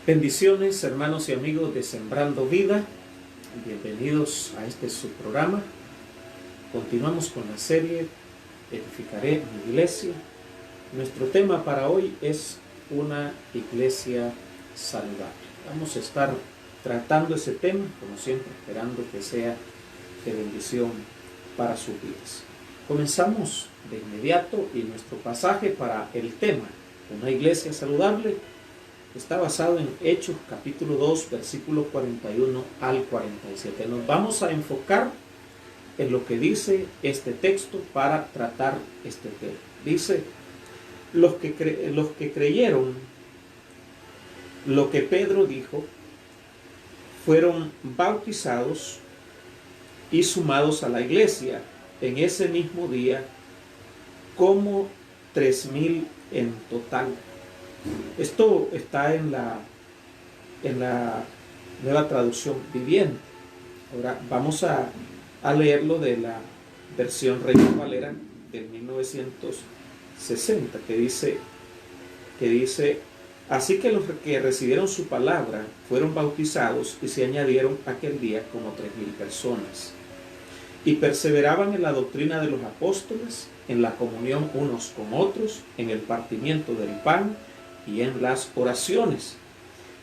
Bendiciones, hermanos y amigos de Sembrando Vida. Bienvenidos a este subprograma. Continuamos con la serie Edificaré mi iglesia. Nuestro tema para hoy es una iglesia saludable. Vamos a estar tratando ese tema, como siempre, esperando que sea de bendición para sus vidas. Comenzamos de inmediato y nuestro pasaje para el tema, una iglesia saludable, está basado en Hechos capítulo 2, versículo 41 al 47. Nos vamos a enfocar en lo que dice este texto para tratar este tema. Dice, los que creyeron lo que Pedro dijo, fueron bautizados y sumados a la iglesia en ese mismo día, como 3,000 en total. Esto está en la Nueva Traducción Viviente. Ahora vamos a leerlo de la versión Reina Valera del 1960, que dice, así que los que recibieron su palabra fueron bautizados y se añadieron aquel día como 3,000 personas. Y perseveraban en la doctrina de los apóstoles, en la comunión unos con otros, en el partimiento del pan y en las oraciones.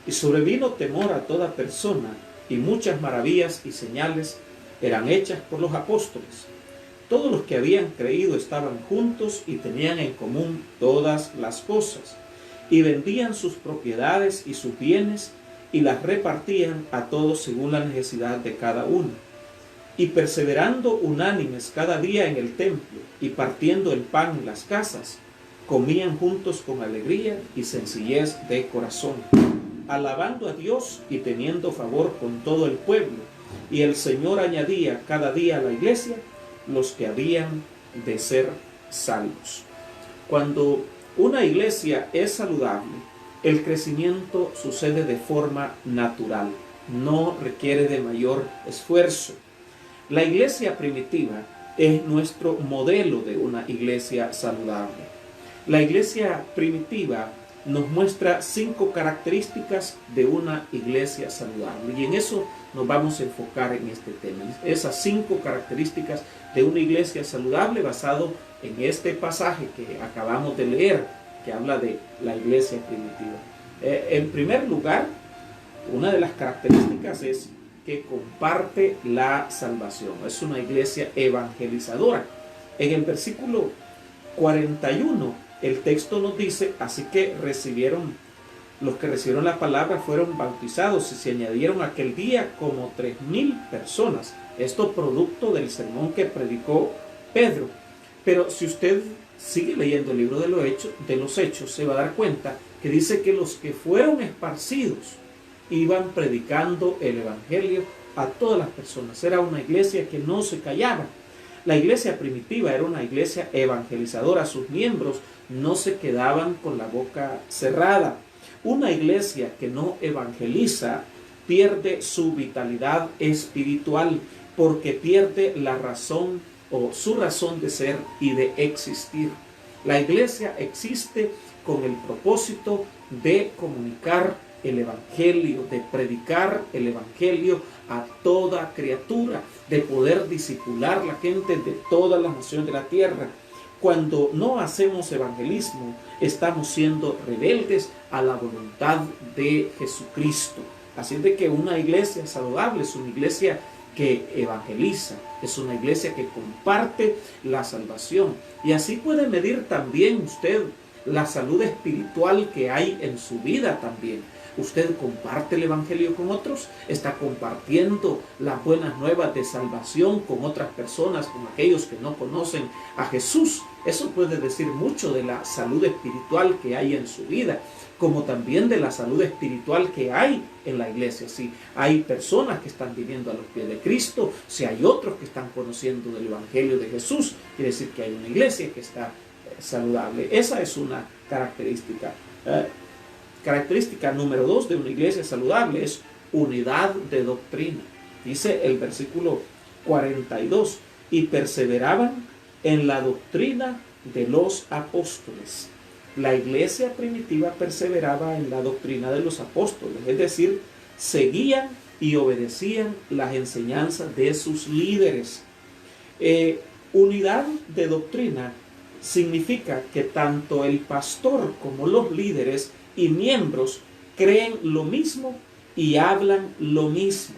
Y sobrevino temor a toda persona, y muchas maravillas y señales eran hechas por los apóstoles. Todos los que habían creído estaban juntos y tenían en común todas las cosas, y vendían sus propiedades y sus bienes, y las repartían a todos según la necesidad de cada uno. Y perseverando unánimes cada día en el templo, y partiendo el pan en las casas, comían juntos con alegría y sencillez de corazón, alabando a Dios y teniendo favor con todo el pueblo. Y el Señor añadía cada día a la iglesia los que habían de ser salvos. Cuando una iglesia es saludable, el crecimiento sucede de forma natural, no requiere de mayor esfuerzo. La iglesia primitiva es nuestro modelo de una iglesia saludable. La iglesia primitiva nos muestra 5 características de una iglesia saludable, y en eso nos vamos a enfocar en este tema. Esas 5 características de una iglesia saludable basado en este pasaje que acabamos de leer, que habla de la iglesia primitiva. En primer lugar, una de las características es que comparte la salvación. Es una iglesia evangelizadora. En el versículo 41, el texto nos dice, así que los que recibieron la palabra fueron bautizados y se añadieron aquel día como 3,000 personas. Esto producto del sermón que predicó Pedro. Pero si usted sigue leyendo el libro de los Hechos, se va a dar cuenta que dice que los que fueron esparcidos iban predicando el evangelio a todas las personas. Era una iglesia que no se callaba. La iglesia primitiva era una iglesia evangelizadora. Sus miembros no se quedaban con la boca cerrada. Una iglesia que no evangeliza pierde su vitalidad espiritual, porque pierde la razón o su razón de ser y de existir. La iglesia existe con el propósito de comunicar el evangelio, de predicar el evangelio a toda criatura, de poder discipular la gente de todas las naciones de la tierra. Cuando no hacemos evangelismo, estamos siendo rebeldes a la voluntad de Jesucristo. Así de que una iglesia saludable es una iglesia que evangeliza, es una iglesia que comparte la salvación. Y así puede medir también usted la salud espiritual que hay en su vida también. Usted comparte el evangelio con otros, está compartiendo las buenas nuevas de salvación con otras personas, con aquellos que no conocen a Jesús. Eso puede decir mucho de la salud espiritual que hay en su vida, como también de la salud espiritual que hay en la iglesia. Si hay personas que están viviendo a los pies de Cristo, si hay otros que están conociendo del evangelio de Jesús, quiere decir que hay una iglesia que está saludable. Esa es una característica. Característica número 2 de una iglesia saludable es unidad de doctrina. Dice el versículo 42, y perseveraban en la doctrina de los apóstoles. La iglesia primitiva perseveraba en la doctrina de los apóstoles, es decir, seguían y obedecían las enseñanzas de sus líderes. Unidad de doctrina significa que tanto el pastor como los líderes y miembros creen lo mismo y hablan lo mismo.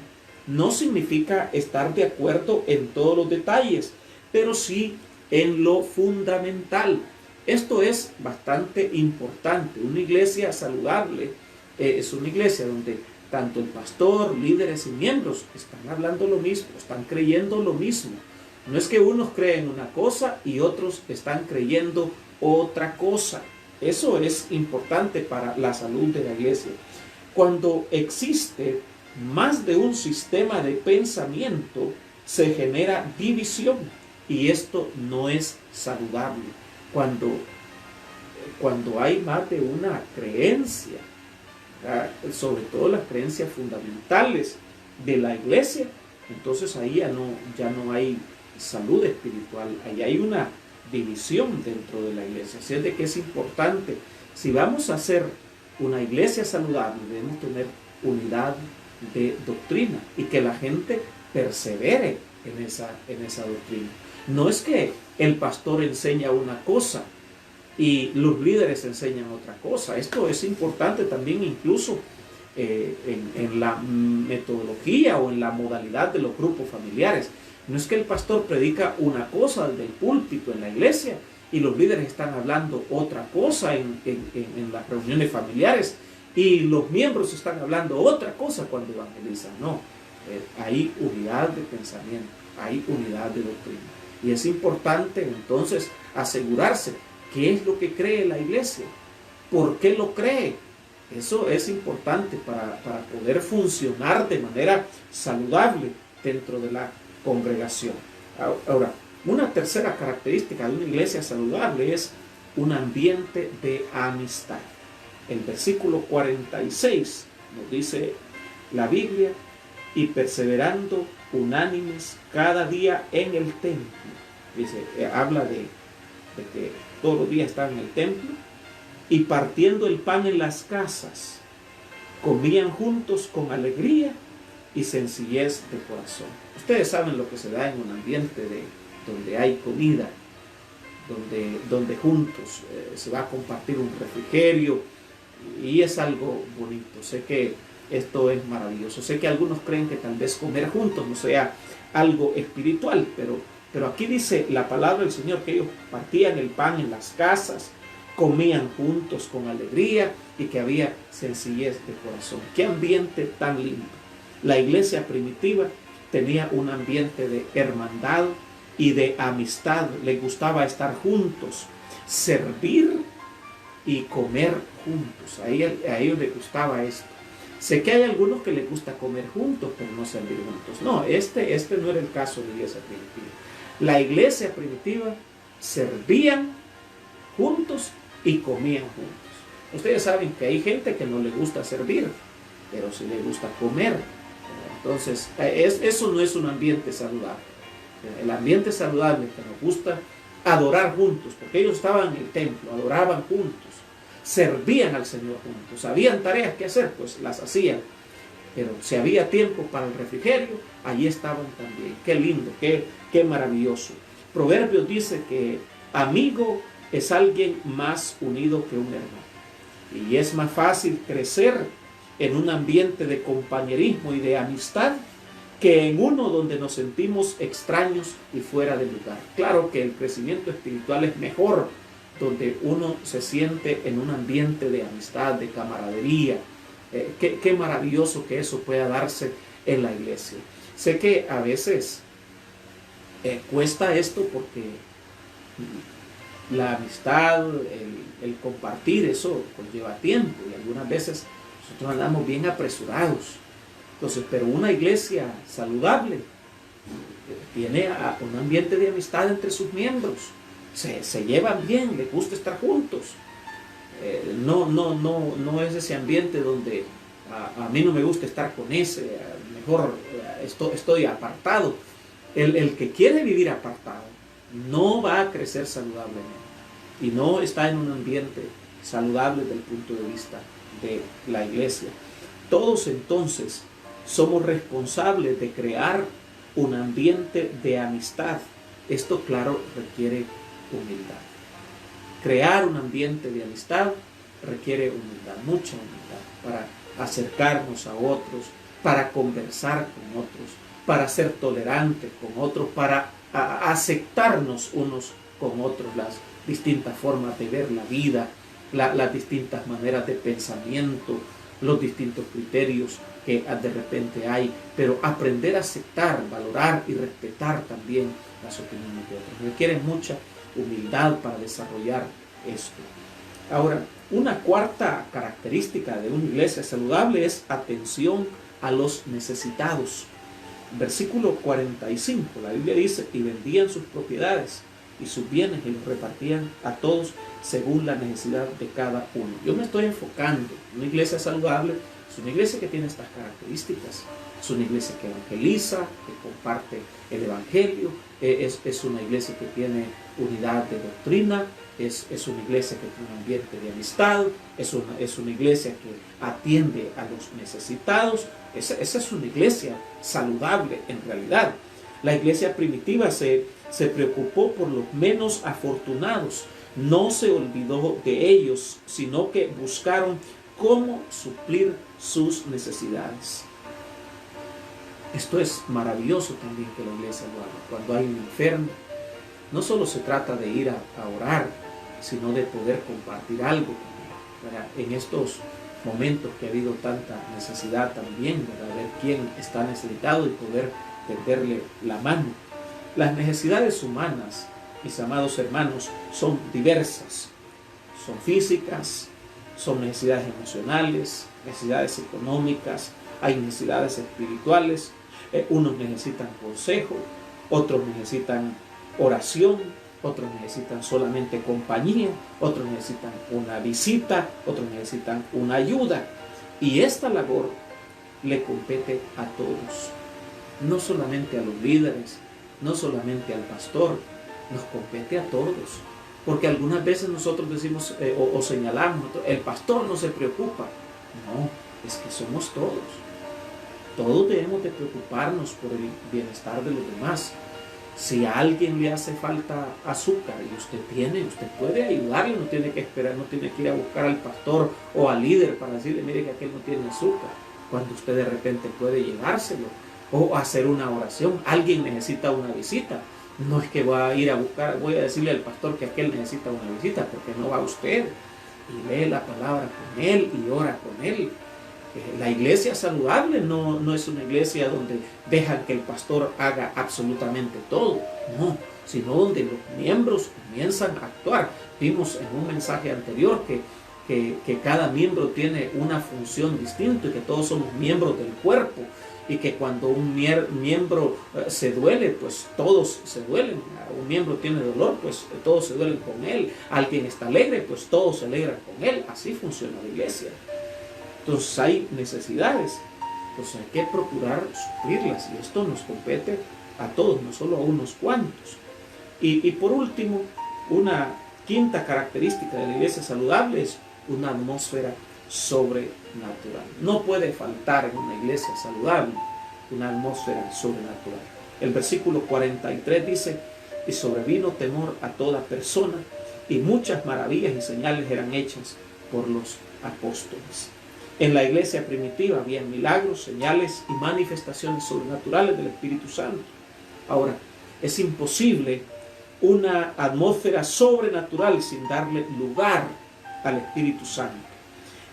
No significa estar de acuerdo en todos los detalles, pero sí en lo fundamental. Esto es bastante importante. Una iglesia saludable es una iglesia donde tanto el pastor, líderes y miembros están hablando lo mismo, están creyendo lo mismo. No es que unos creen una cosa y otros están creyendo otra cosa. Eso es importante para la salud de la iglesia. Cuando existe más de un sistema de pensamiento, se genera división y esto no es saludable. Cuando hay más de una creencia, sobre todo las creencias fundamentales de la iglesia, entonces ahí ya no hay salud espiritual, ahí hay una división dentro de la iglesia. Así es de que es importante, si vamos a hacer una iglesia saludable, debemos tener unidad de doctrina y que la gente persevere en esa doctrina. No es que el pastor enseña una cosa y los líderes enseñan otra cosa. Esto es importante también incluso en la metodología o en la modalidad de los grupos familiares. No es que el pastor predica una cosa desde el púlpito en la iglesia y los líderes están hablando otra cosa en las reuniones familiares y los miembros están hablando otra cosa cuando evangelizan. No, hay unidad de pensamiento, hay unidad de doctrina. Y es importante entonces asegurarse qué es lo que cree la iglesia, por qué lo cree. Eso es importante para poder funcionar de manera saludable dentro de la congregación. Ahora, una tercera característica de una iglesia saludable es un ambiente de amistad. El versículo 46 nos dice la Biblia: y perseverando unánimes cada día en el templo. Dice, habla de que todos los días están en el templo, y partiendo el pan en las casas, comían juntos con alegría y sencillez de corazón. Ustedes saben lo que se da en un ambiente donde hay comida, donde juntos se va a compartir un refrigerio, y es algo bonito. Sé que esto es maravilloso. Sé que algunos creen que tal vez comer juntos no sea algo espiritual, pero aquí dice la palabra del Señor que ellos partían el pan en las casas, comían juntos con alegría y que había sencillez de corazón. ¡Qué ambiente tan lindo! La iglesia primitiva tenía un ambiente de hermandad y de amistad. Les gustaba estar juntos, servir y comer juntos. A ellos les gustaba esto. Sé que hay algunos que les gusta comer juntos, pero no servir juntos. No, este no era el caso de la iglesia primitiva. La iglesia primitiva servían juntos y comían juntos. Ustedes saben que hay gente que no le gusta servir, pero sí le gusta comer. Entonces, eso no es un ambiente saludable. El ambiente saludable es que nos gusta adorar juntos, porque ellos estaban en el templo, adoraban juntos, servían al Señor juntos. Habían tareas que hacer, pues las hacían. Pero si había tiempo para el refrigerio, allí estaban también. Qué lindo, qué maravilloso. Proverbios dice que amigo es alguien más unido que un hermano. Y es más fácil crecer en un ambiente de compañerismo y de amistad que en uno donde nos sentimos extraños y fuera de lugar. Claro que el crecimiento espiritual es mejor donde uno se siente en un ambiente de amistad, de camaradería. Qué maravilloso que eso pueda darse en la iglesia. Sé que a veces cuesta esto porque la amistad, el compartir, eso conlleva tiempo y algunas veces nosotros andamos bien apresurados. Entonces, pero una iglesia saludable tiene un ambiente de amistad entre sus miembros. Se llevan bien, les gusta estar juntos. No es ese ambiente donde a mí no me gusta estar con ese, mejor estoy apartado. El que quiere vivir apartado no va a crecer saludablemente y no está en un ambiente saludable desde el punto de vista de la iglesia. Todos entonces somos responsables de crear un ambiente de amistad. Esto, claro, requiere humildad. Crear un ambiente de amistad requiere humildad, mucha humildad, para acercarnos a otros, para conversar con otros, para ser tolerantes con otros, para aceptarnos unos con otros, las distintas formas de ver la vida, las distintas maneras de pensamiento, los distintos criterios que de repente hay, pero aprender a aceptar, valorar y respetar también las opiniones de otros. Requiere mucha humildad para desarrollar esto. Ahora, una cuarta característica de una iglesia saludable es atención a los necesitados. Versículo 45, la Biblia dice, y vendían sus propiedades y sus bienes y los repartían a todos según la necesidad de cada uno. Yo me estoy enfocando. Una iglesia saludable es una iglesia que tiene estas características. Es una iglesia que evangeliza, que comparte el evangelio, es una iglesia que tiene unidad de doctrina, es una iglesia que tiene un ambiente de amistad, es una iglesia que atiende a los necesitados. Esa es una iglesia saludable en realidad. La iglesia primitiva se preocupó por los menos afortunados, no se olvidó de ellos, sino que buscaron cómo suplir sus necesidades. Esto es maravilloso también que la iglesia lo haga. Cuando hay un enfermo, no solo se trata de ir a orar, sino de poder compartir algo con él. En estos momentos que ha habido tanta necesidad también, ¿verdad? Ver quién está necesitado y poder tenderle la mano. Las necesidades humanas, mis amados hermanos, son diversas. Son físicas, son necesidades emocionales, necesidades económicas, hay necesidades espirituales. Unos necesitan consejo, otros necesitan oración, otros necesitan solamente compañía, otros necesitan una visita, otros necesitan una ayuda. Y esta labor le compete a todos, no solamente a los líderes, no solamente al pastor, nos compete a todos. Porque algunas veces nosotros decimos o señalamos, el pastor no se preocupa. No, es que somos todos. Todos debemos de preocuparnos por el bienestar de los demás. Si a alguien le hace falta azúcar y usted puede ayudarle, no tiene que esperar, no tiene que ir a buscar al pastor o al líder para decirle, mire que aquel no tiene azúcar, cuando usted de repente puede llevárselo o hacer una oración. Alguien necesita una visita, no es que va a ir a buscar, voy a decirle al pastor que aquel necesita una visita, porque no va usted y lee la palabra con él y ora con él. La iglesia saludable no es una iglesia donde dejan que el pastor haga absolutamente todo, no, sino donde los miembros comienzan a actuar. Vimos en un mensaje anterior que cada miembro tiene una función distinta y que todos somos miembros del cuerpo y que cuando un miembro se duele, pues todos se duelen. Un miembro tiene dolor, pues todos se duelen con él. Alguien está alegre, pues todos se alegran con él. Así funciona la iglesia. Entonces hay necesidades, entonces hay que procurar suplirlas y esto nos compete a todos, no solo a unos cuantos. Y por último, una quinta característica de la iglesia saludable es una atmósfera sobrenatural. No puede faltar en una iglesia saludable una atmósfera sobrenatural. El versículo 43 dice, y sobrevino temor a toda persona y muchas maravillas y señales eran hechas por los apóstoles. En la iglesia primitiva había milagros, señales y manifestaciones sobrenaturales del Espíritu Santo. Ahora, es imposible una atmósfera sobrenatural sin darle lugar al Espíritu Santo.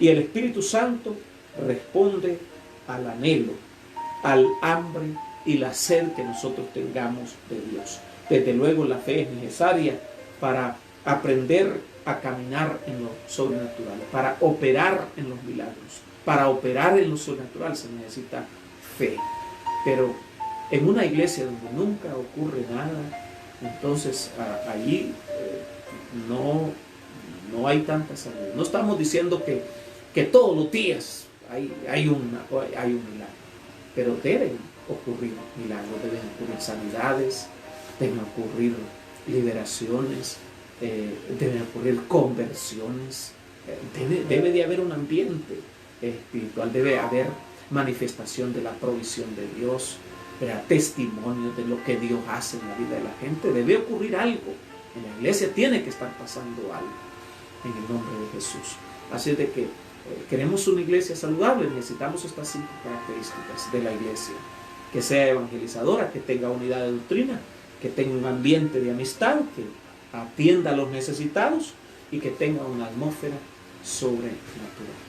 Y el Espíritu Santo responde al anhelo, al hambre y la sed que nosotros tengamos de Dios. Desde luego la fe es necesaria para aprender a caminar en lo sobrenatural, para operar en los milagros. Para operar en lo sobrenatural se necesita fe. Pero en una iglesia donde nunca ocurre nada, entonces allí no hay tanta salud. No estamos diciendo que todos los días hay un milagro, pero deben ocurrir milagros, deben ocurrir sanidades, deben ocurrir liberaciones, deben ocurrir conversiones, Debe de haber un ambiente espiritual, debe haber manifestación de la provisión de Dios, testimonio de lo que Dios hace en la vida de la gente. Debe ocurrir algo. En la iglesia tiene que estar pasando algo en el nombre de Jesús. Así de que queremos una iglesia saludable, necesitamos estas 5 características de la iglesia: que sea evangelizadora, que tenga unidad de doctrina, que tenga un ambiente de amistad, que atienda a los necesitados y que tenga una atmósfera sobrenatural.